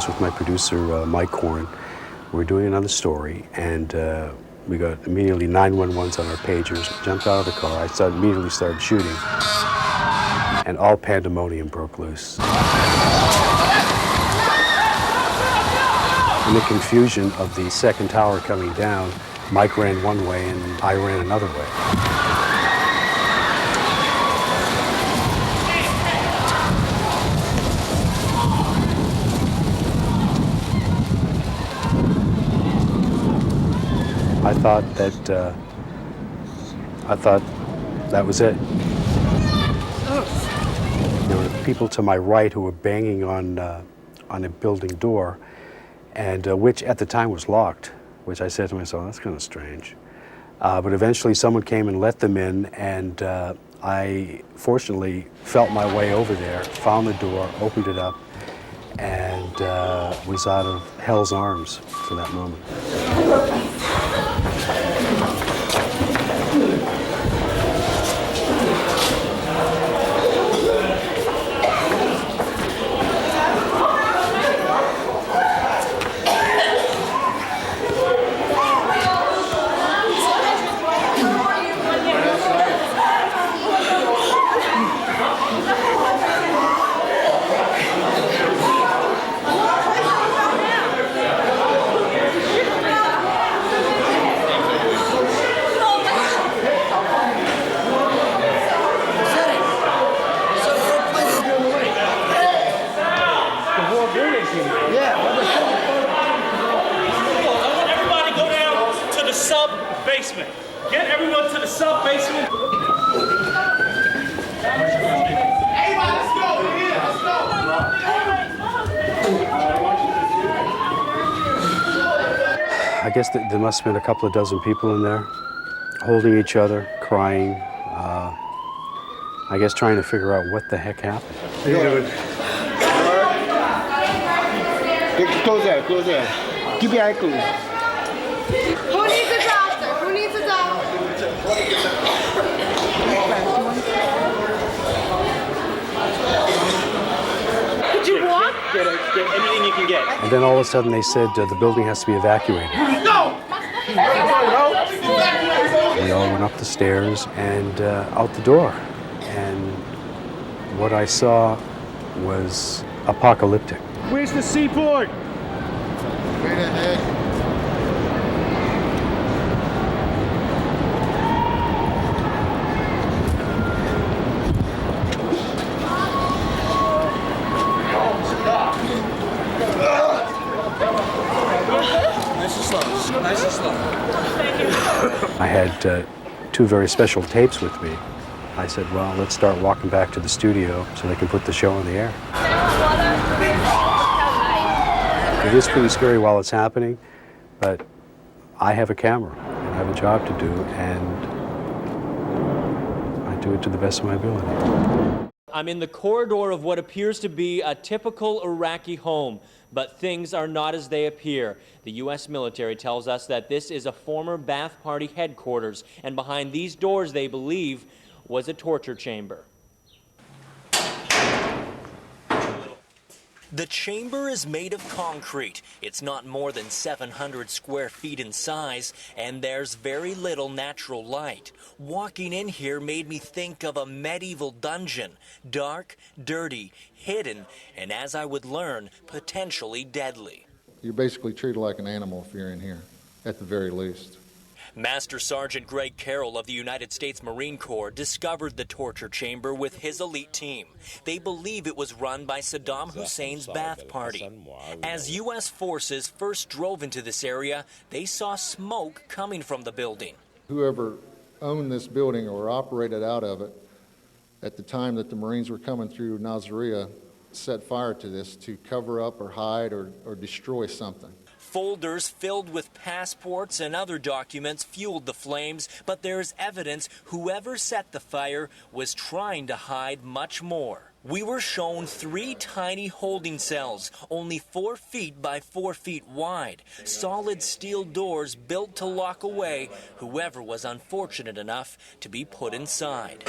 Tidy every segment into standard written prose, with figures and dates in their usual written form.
with my producer, Mike Korn. We're doing another story, and we got immediately 911s on our pagers. Jumped out of the car. I immediately started shooting, and all pandemonium broke loose. In the confusion of the second tower coming down, Mike ran one way and I ran another way. I thought that was it. There were people to my right who were banging on a building door, and which at the time was locked, which I said to myself, that's kind of strange. But eventually someone came and let them in, and I fortunately felt my way over there, found the door, opened it up, and was out of hell's arms for that moment. Sub-basement. Get everyone to the sub-basement. Hey, let's go. Yeah, let's go. I guess there must have been a couple of dozen people in there, holding each other, crying. I guess trying to figure out what the heck happened. Close that, close that. Keep your eye closed. Who needs a doctor? Who needs a doctor? Could you walk? Get anything you can get. And then all of a sudden they said the building has to be evacuated. Go! We all went up the stairs and out the door. And what I saw was apocalyptic. Where's the seaport? Right ahead. Nice and slow. I had two very special tapes with me. I said, well, let's start walking back to the studio so they can put the show on the air. It is pretty scary while it's happening, but I have a camera and I have a job to do, and I do it to the best of my ability. I'm in the corridor of what appears to be a typical Iraqi home, but things are not as they appear. The U.S. military tells us that this is a former Ba'ath Party headquarters, and behind these doors, they believe, was a torture chamber. The chamber is made of concrete. It's not more than 700 square feet in size, and there's very little natural light. Walking in here made me think of a medieval dungeon. Dark, dirty, hidden, and as I would learn, potentially deadly. You're basically treated like an animal if you're in here, at the very least. Master Sergeant Greg Carroll of the United States Marine Corps discovered the torture chamber with his elite team. They believe it was run by Saddam Hussein's Ba'ath Party. As U.S. forces first drove into this area, they saw smoke coming from the building. Whoever owned this building or operated out of it at the time that the Marines were coming through Nasiriyah set fire to this to cover up or hide or destroy something. Folders filled with passports and other documents fueled the flames, but there's evidence whoever set the fire was trying to hide much more. We were shown 3 tiny holding cells, only 4 feet by 4 feet wide, solid steel doors built to lock away whoever was unfortunate enough to be put inside.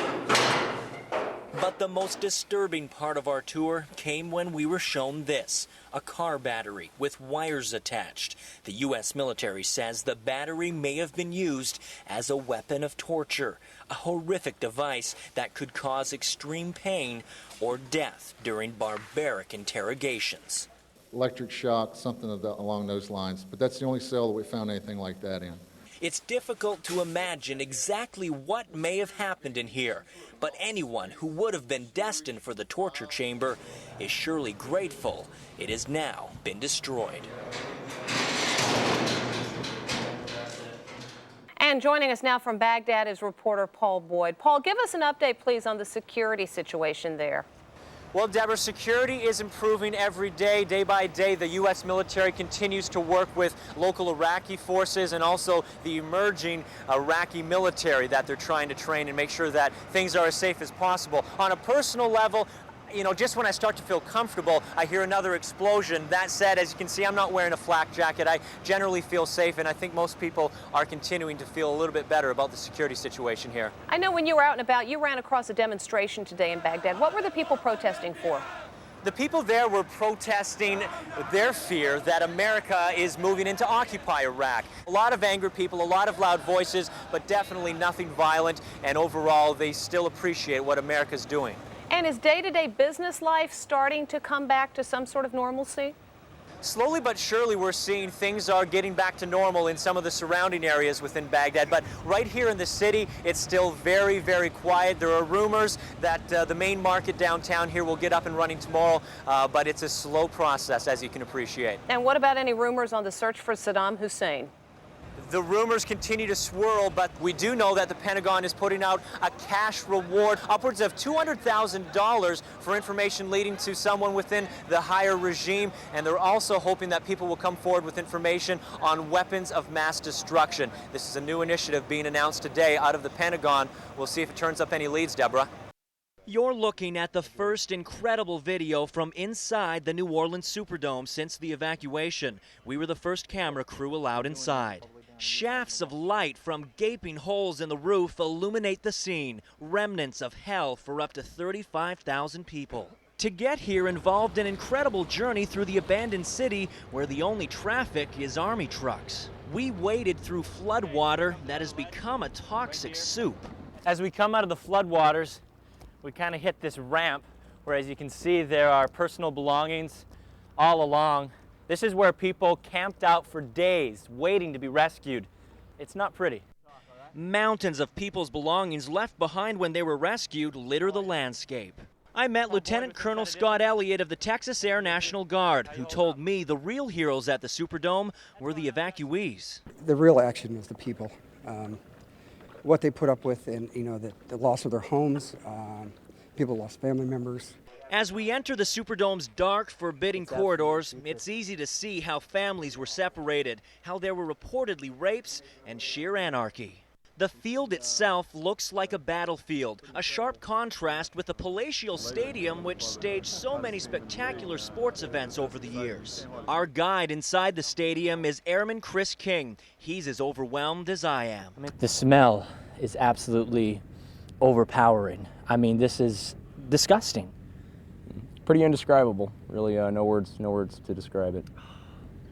But the most disturbing part of our tour came when we were shown this, a car battery with wires attached. The U.S. military says the battery may have been used as a weapon of torture, a horrific device that could cause extreme pain or death during barbaric interrogations. Electric shock, something along those lines. But that's the only cell that we found anything like that in. It's difficult to imagine exactly what may have happened in here, but anyone who would have been destined for the torture chamber is surely grateful it has now been destroyed. And joining us now from Baghdad is reporter Paul Boyd. Paul, give us an update, please, on the security situation there. Well, Deborah, security is improving every day. Day by day, the U.S. military continues to work with local Iraqi forces and also the emerging Iraqi military that they're trying to train and make sure that things are as safe as possible. On a personal level, you know, just when I start to feel comfortable, I hear another explosion. That said, as you can see, I'm not wearing a flak jacket. I generally feel safe, and I think most people are continuing to feel a little bit better about the security situation here. I know when you were out and about, you ran across a demonstration today in Baghdad. What were the people protesting for? The people there were protesting their fear that America is moving into occupy Iraq. A lot of angry people, a lot of loud voices, but definitely nothing violent, and overall, they still appreciate what America's doing. And is day-to-day business life starting to come back to some sort of normalcy? Slowly but surely we're seeing things are getting back to normal in some of the surrounding areas within Baghdad, but right here in the city it's still very, very quiet. There are rumors that the main market downtown here will get up and running tomorrow, but it's a slow process, as you can appreciate. And what about any rumors on the search for Saddam Hussein? The rumors continue to swirl, but we do know that the Pentagon is putting out a cash reward, upwards of $200,000 for information leading to someone within the higher regime, and they're also hoping that people will come forward with information on weapons of mass destruction. This is a new initiative being announced today out of the Pentagon. We'll see if it turns up any leads, Deborah. You're looking at the first incredible video from inside the New Orleans Superdome since the evacuation. We were the first camera crew allowed inside. Shafts of light from gaping holes in the roof illuminate the scene, remnants of hell for up to 35,000 people. To get here involved an incredible journey through the abandoned city where the only traffic is army trucks. We waded through floodwater that has become a toxic soup. As we come out of the floodwaters, we kind of hit this ramp where, as you can see, there are personal belongings all along. This is where people camped out for days, waiting to be rescued. It's not pretty. Mountains of people's belongings left behind when they were rescued litter the landscape. I met Lieutenant Colonel Scott Elliott of the Texas Air National Guard, who told me the real heroes at the Superdome were the evacuees. The real action was the people. What they put up with, and the loss of their homes, people lost family members. As we enter the Superdome's dark, forbidding corridors, it's easy to see how families were separated, how there were reportedly rapes and sheer anarchy. The field itself looks like a battlefield, a sharp contrast with the palatial stadium which staged so many spectacular sports events over the years. Our guide inside the stadium is Airman Chris King. He's as overwhelmed as I am. The smell is absolutely overpowering. I mean, this is disgusting. Pretty indescribable. Really, no words to describe it.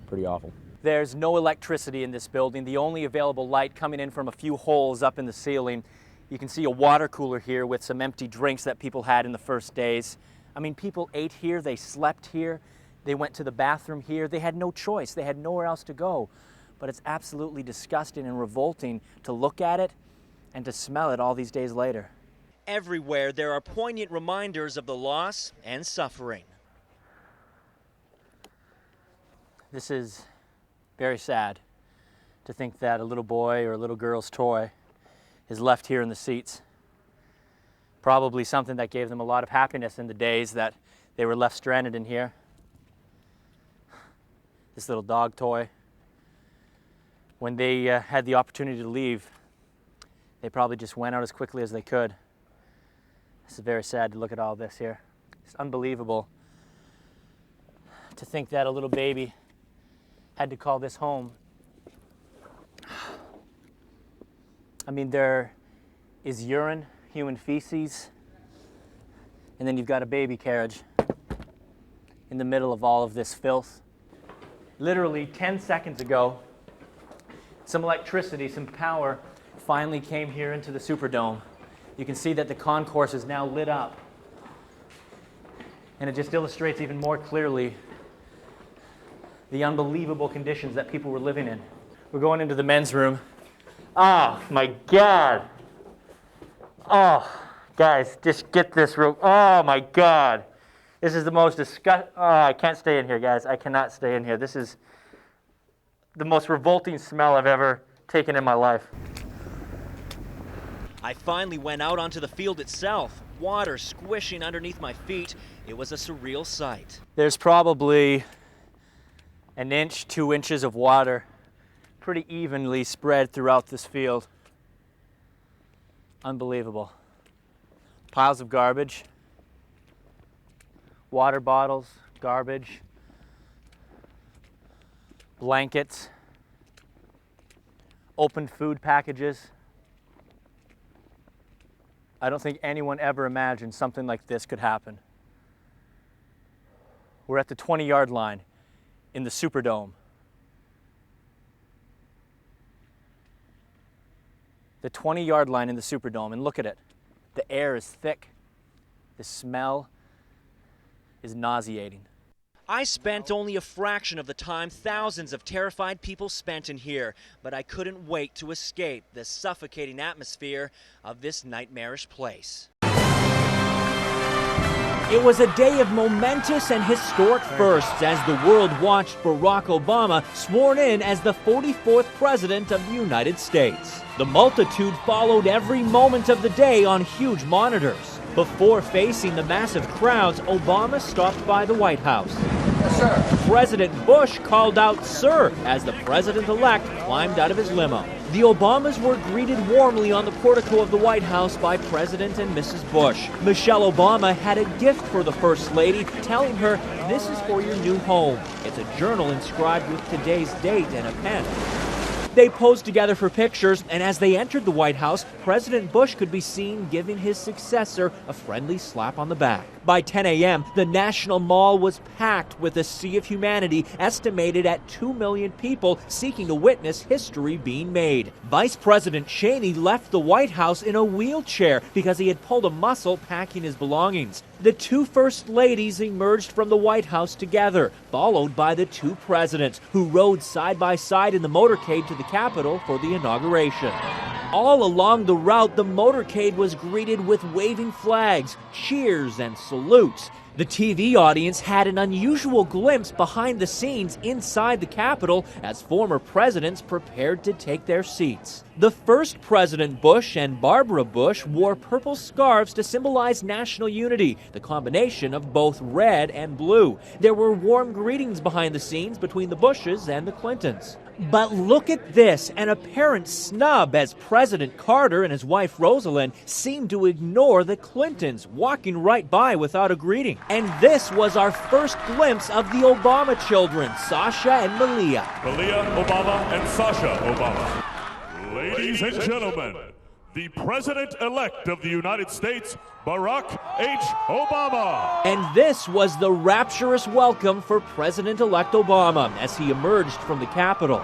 Pretty awful. There's no electricity in this building. The only available light coming in from a few holes up in the ceiling. You can see a water cooler here with some empty drinks that people had in the first days. I mean, people ate here, they slept here, they went to the bathroom here. They had no choice. They had nowhere else to go. But it's absolutely disgusting and revolting to look at it and to smell it all these days later. Everywhere there are poignant reminders of the loss and suffering. This is very sad to think that a little boy or a little girl's toy is left here in the seats. Probably something that gave them a lot of happiness in the days that they were left stranded in here. This little dog toy. When they had the opportunity to leave, they probably just went out as quickly as they could. This is very sad to look at all this here. It's unbelievable to think that a little baby had to call this home. I mean, there is urine, human feces, And then you've got a baby carriage in the middle of all of this filth. Literally 10 seconds ago, some electricity, some power finally came here into the Superdome. You can see that the concourse is now lit up. And it just illustrates even more clearly the unbelievable conditions that people were living in. We're going into the men's room. Oh my God. Oh, guys, just get this room. Oh my God. This is the most disgusting. Oh, I can't stay in here, guys. I cannot stay in here. This is the most revolting smell I've ever taken in my life. I finally went out onto the field itself, water squishing underneath my feet. It was a surreal sight. There's probably an inch, 2 inches of water pretty evenly spread throughout this field. Unbelievable. Piles of garbage, water bottles, garbage, blankets, open food packages. I don't think anyone ever imagined something like this could happen. We're at the 20-yard line in the Superdome. The 20-yard line in the Superdome, and look at it. The air is thick. The smell is nauseating. I spent only a fraction of the time thousands of terrified people spent in here, but I couldn't wait to escape the suffocating atmosphere of this nightmarish place. It was a day of momentous and historic firsts as the world watched Barack Obama sworn in as the 44th President of the United States. The multitude followed every moment of the day on huge monitors. Before facing the massive crowds, Obama stopped by the White House. Yes, sir. President Bush called out "Sir" as the president-elect climbed out of his limo. The Obamas were greeted warmly on the portico of the White House by President and Mrs. Bush. Michelle Obama had a gift for the First Lady, telling her, "This is for your new home." It's a journal inscribed with today's date and a pen. They posed together for pictures, and as they entered the White House, President Bush could be seen giving his successor a friendly slap on the back. By 10 a.m., the National Mall was packed with a sea of humanity estimated at 2 million people seeking to witness history being made. Vice President Cheney left the White House in a wheelchair because he had pulled a muscle packing his belongings. The two First Ladies emerged from the White House together, followed by the two presidents, who rode side by side in the motorcade to the Capitol for the inauguration. All along the route, the motorcade was greeted with waving flags, cheers, and salutes. The TV audience had an unusual glimpse behind the scenes inside the Capitol as former presidents prepared to take their seats. The first President Bush and Barbara Bush wore purple scarves to symbolize national unity, the combination of both red and blue. There were warm greetings behind the scenes between the Bushes and the Clintons. But look at this, an apparent snub as President Carter and his wife Rosalind seemed to ignore the Clintons, walking right by without a greeting. And this was our first glimpse of the Obama children, Sasha and Malia. Malia Obama and Sasha Obama. Ladies and gentlemen, the President-elect of the United States, Barack H. Obama. And this was the rapturous welcome for President-elect Obama as he emerged from the Capitol.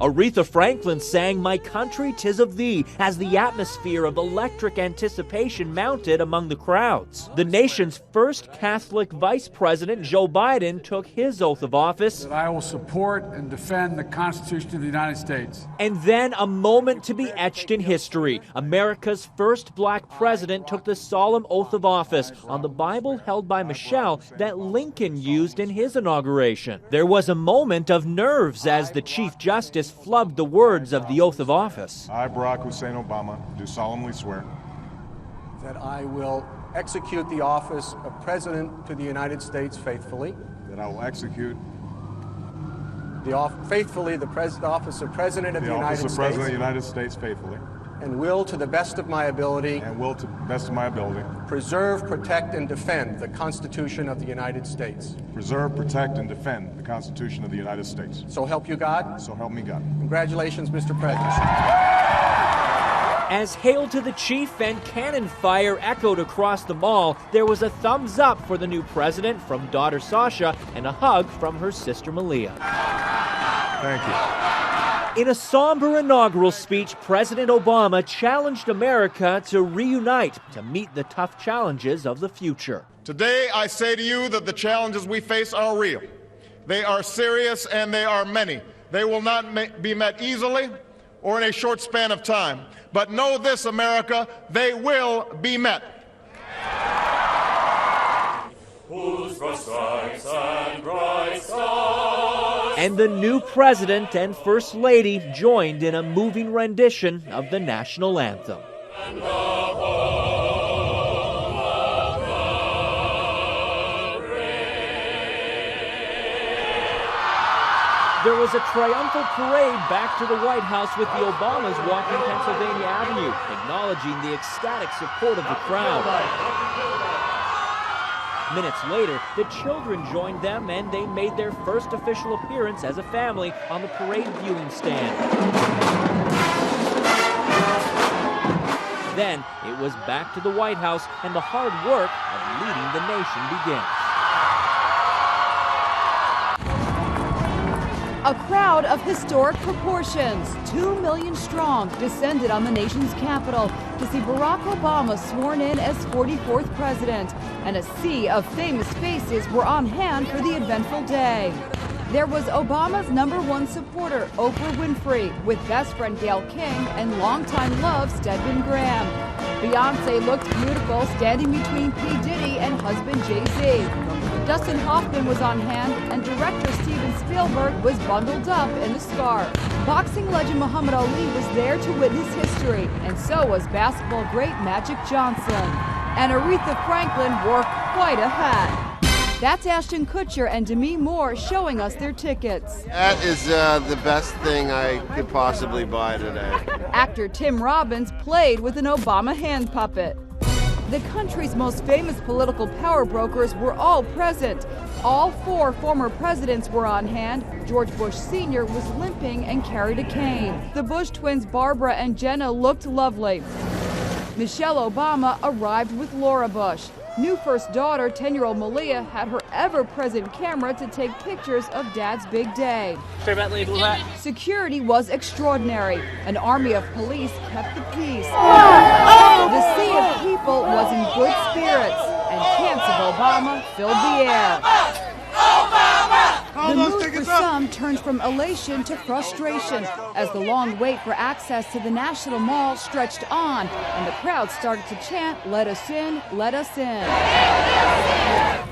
Aretha Franklin sang "My Country 'Tis of Thee" as the atmosphere of electric anticipation mounted among the crowds. The nation's first Catholic Vice President, Joe Biden, took his oath of office. That I will support and defend the Constitution of the United States. And then a moment to be etched in history. America's first black president took the solemn oath of office on the Bible held by Michelle that Lincoln used in his inauguration. There was a moment of nerves as the Chief Justice flubbed the words of the oath of office. I, Barack Hussein Obama, do solemnly swear that I will execute the office of President to the United States faithfully. That I will execute faithfully the office of President of the United States. The office of President of the United States faithfully. and will, to the best of my ability, preserve, protect, and defend the Constitution of the United States. preserve, protect, and defend the Constitution of the United States. So help you God. So help me God. Congratulations, Mr. President. As Hail to the Chief and cannon fire echoed across the mall, there was a thumbs up for the new president from daughter Sasha and a hug from her sister Malia. Thank you. In a somber inaugural speech, President Obama challenged America to reunite to meet the tough challenges of the future. Today, I say to you that the challenges we face are real. They are serious and they are many. They will not be met easily or in a short span of time. But know this, America, they will be met. And the new president and first lady joined in a moving rendition of the national anthem. There was a triumphal parade back to the White House with the Obamas walking Pennsylvania Avenue, acknowledging the ecstatic support of the crowd. Minutes later, the children joined them and they made their first official appearance as a family on the parade viewing stand. Then it was back to the White House and the hard work of leading the nation begins. A crowd of historic proportions, 2 million strong, descended on the nation's capital to see Barack Obama sworn in as 44th president, and a sea of famous faces were on hand for the eventful day. There was Obama's #1 supporter, Oprah Winfrey, with best friend Gayle King and longtime love Stedman Graham. Beyonce looked beautiful standing between P. Diddy and husband Jay-Z. Dustin Hoffman was on hand, and director Steven Spielberg was bundled up in a scarf. Boxing legend Muhammad Ali was there to witness history, and so was basketball great Magic Johnson. And Aretha Franklin wore quite a hat. That's Ashton Kutcher and Demi Moore showing us their tickets. That is the best thing I could possibly buy today. Actor Tim Robbins played with an Obama hand puppet. The country's most famous political power brokers were all present. All 4 former presidents were on hand. George Bush Sr. was limping and carried a cane. The Bush twins Barbara and Jenna looked lovely. Michelle Obama arrived with Laura Bush. New first daughter, 10-year-old Malia, had her ever-present camera to take pictures of Dad's big day. Security was extraordinary. An army of police kept the peace. The sea of people was in good spirits, and chants of Obama filled the air. The mood for some turned from elation to frustration as the long wait for access to the National Mall stretched on and the crowd started to chant, "Let us in, let us in."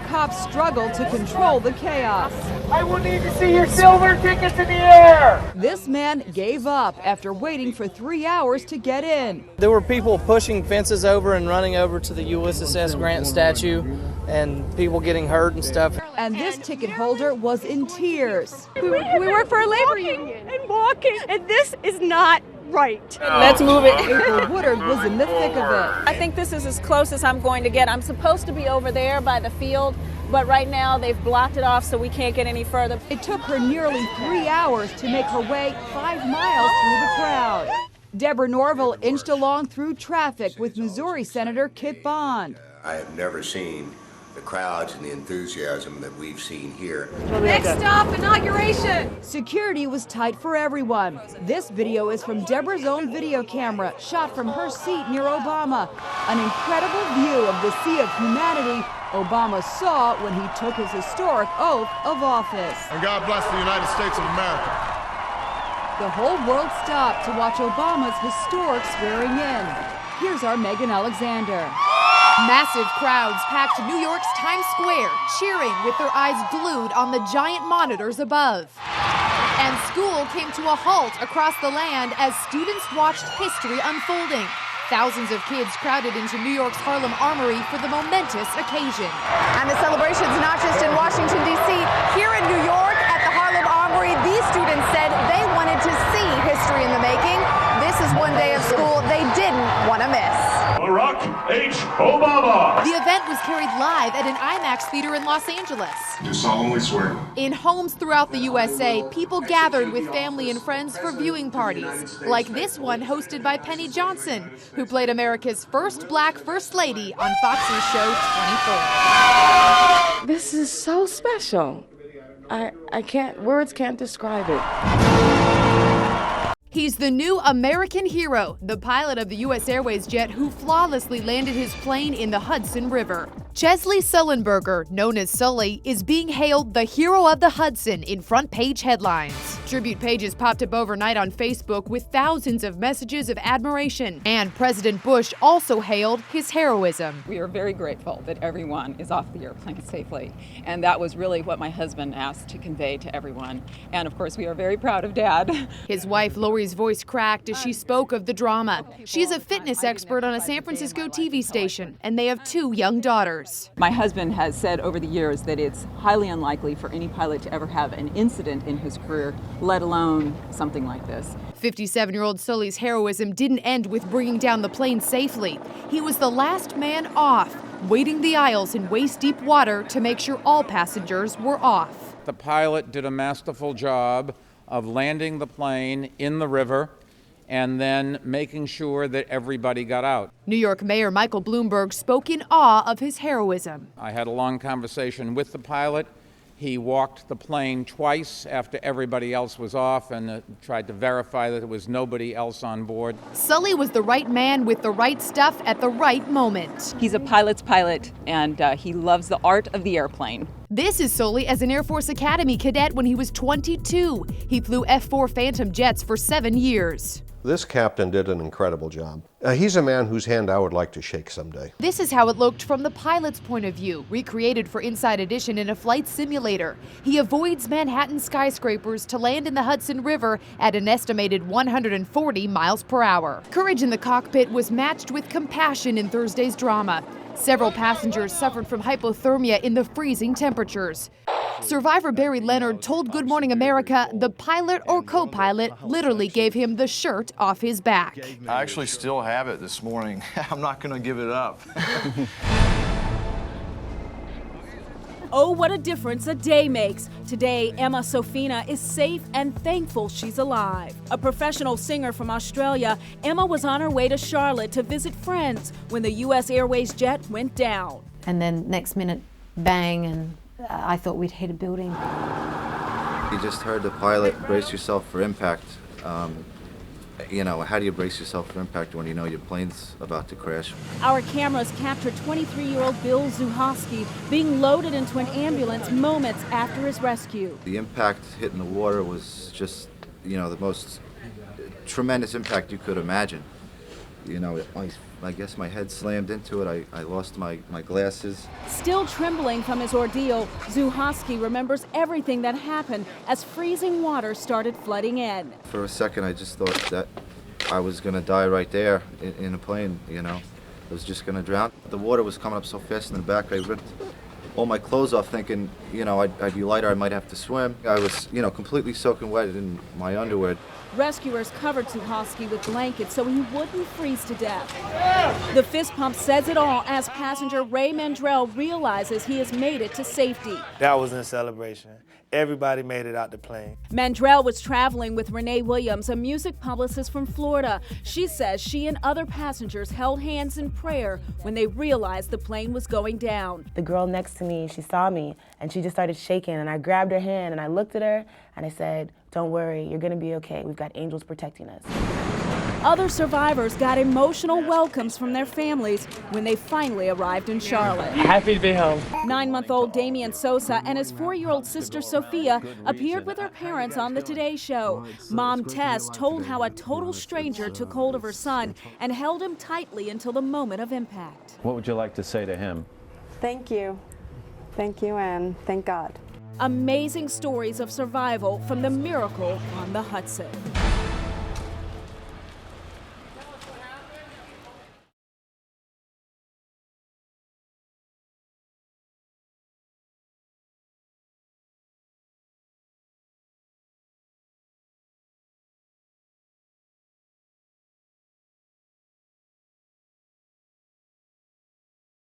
Cops struggled to control the chaos. I will need to see your silver tickets in the air! This man gave up after waiting for 3 hours to get in. There were people pushing fences over and running over to the USS Grant statue, and people getting hurt and stuff. And this ticket holder was in tears. We work for a labor union and walking, and this is not right. Let's move it. April Woodard was in the thick of it. I think this is as close as I'm going to get. I'm supposed to be over there by the field, but right now they've blocked it off so we can't get any further. It took her nearly 3 hours to make her way 5 miles through the crowd. Deborah Norville inched along through traffic with Missouri Senator Kit Bond. I have never seen the crowds and the enthusiasm that we've seen here. Next stop, inauguration. Security was tight for everyone. This video is from Deborah's own video camera, shot from her seat near Obama. An incredible view of the sea of humanity Obama saw when he took his historic oath of office. And God bless the United States of America. The whole world stopped to watch Obama's historic swearing in. Here's our Megan Alexander. Massive crowds packed New York's Times Square, cheering with their eyes glued on the giant monitors above. And school came to a halt across the land as students watched history unfolding. Thousands of kids crowded into New York's Harlem Armory for the momentous occasion. And the celebration's not just in Washington, D.C. Here in New York at the Harlem Armory, these students said they wanted to see history in the making. This is one day of school they to miss. Barack H. Obama. The event was carried live at an IMAX theater in Los Angeles. Do solemnly swear. In homes throughout the USA, people gathered with family and friends for viewing parties, like this one hosted by Penny Johnson, who played America's first black First Lady on Fox's show 24. This is so special. Words can't describe it. He's the new American hero, the pilot of the U.S. Airways jet who flawlessly landed his plane in the Hudson River. Chesley Sullenberger, known as Sully, is being hailed the hero of the Hudson in front-page headlines. Tribute pages popped up overnight on Facebook with thousands of messages of admiration. And President Bush also hailed his heroism. We are very grateful that everyone is off the airplane safely. And that was really what my husband asked to convey to everyone. And of course, we are very proud of Dad. His wife, Lori's voice cracked as she spoke of the drama. She's a fitness expert on a San Francisco TV station, and they have 2 young daughters. My husband has said over the years that it's highly unlikely for any pilot to ever have an incident in his career, let alone something like this. 57-year-old Sully's heroism didn't end with bringing down the plane safely. He was the last man off, wading the aisles in waist-deep water to make sure all passengers were off. The pilot did a masterful job of landing the plane in the river and then making sure that everybody got out. New York Mayor Michael Bloomberg spoke in awe of his heroism. I had a long conversation with the pilot. He walked the plane twice after everybody else was off and tried to verify that there was nobody else on board. Sully was the right man with the right stuff at the right moment. He's a pilot's pilot, and he loves the art of the airplane. This is Sully as an Air Force Academy cadet when he was 22. He flew F-4 Phantom jets for 7 years. This captain did an incredible job. He's a man whose hand I would like to shake someday. This is how it looked from the pilot's point of view, recreated for Inside Edition in a flight simulator. He avoids Manhattan skyscrapers to land in the Hudson River at an estimated 140 miles per hour. Courage in the cockpit was matched with compassion in Thursday's drama. Several passengers suffered from hypothermia in the freezing temperatures. Survivor Barry Leonard told Good Morning America the pilot or co-pilot literally gave him the shirt off his back. I actually still have it this morning. I'm not going to give it up. Oh, what a difference a day makes. Today, Emma Sofina is safe and thankful she's alive. A professional singer from Australia, Emma was on her way to Charlotte to visit friends when the U.S. Airways jet went down. And then next minute, bang, and I thought we'd hit a building. You just heard the pilot, brace yourself for impact. You know, how do you brace yourself for impact when you know your plane's about to crash? Our cameras captured 23-year-old Bill Zuhowski being loaded into an ambulance moments after his rescue. The impact hitting the water was just, you know, the most tremendous impact you could imagine. You know, I guess my head slammed into it. I lost my glasses. Still trembling from his ordeal, Zuhowski remembers everything that happened as freezing water started flooding in. For a second, I just thought that I was going to die right there in a plane, you know. I was just going to drown. The water was coming up so fast in the back, I ripped all my clothes off thinking, you know, I'd be lighter, I might have to swim. I was, you know, completely soaking wet in my underwear. Rescuers covered Zuhowski with blankets so he wouldn't freeze to death. The fist pump says it all as passenger Ray Mandrell realizes he has made it to safety. That was a celebration. Everybody made it out the plane. Mandrell was traveling with Renee Williams, a music publicist from Florida. She says she and other passengers held hands in prayer when they realized the plane was going down. The girl next to me, she saw me and she just started shaking, and I grabbed her hand and I looked at her and I said, "Don't worry, you're gonna be okay. We've got angels protecting us." Other survivors got emotional welcomes from their families when they finally arrived in Charlotte. Happy to be home. 9-month-old Damian Sosa and his 4-year-old sister Sophia appeared with their parents on the Today Show. Mom Tess told how a total stranger took hold of her son and held him tightly until the moment of impact. What would you like to say to him? Thank you. Thank you, and thank God. Amazing stories of survival from the miracle on the Hudson.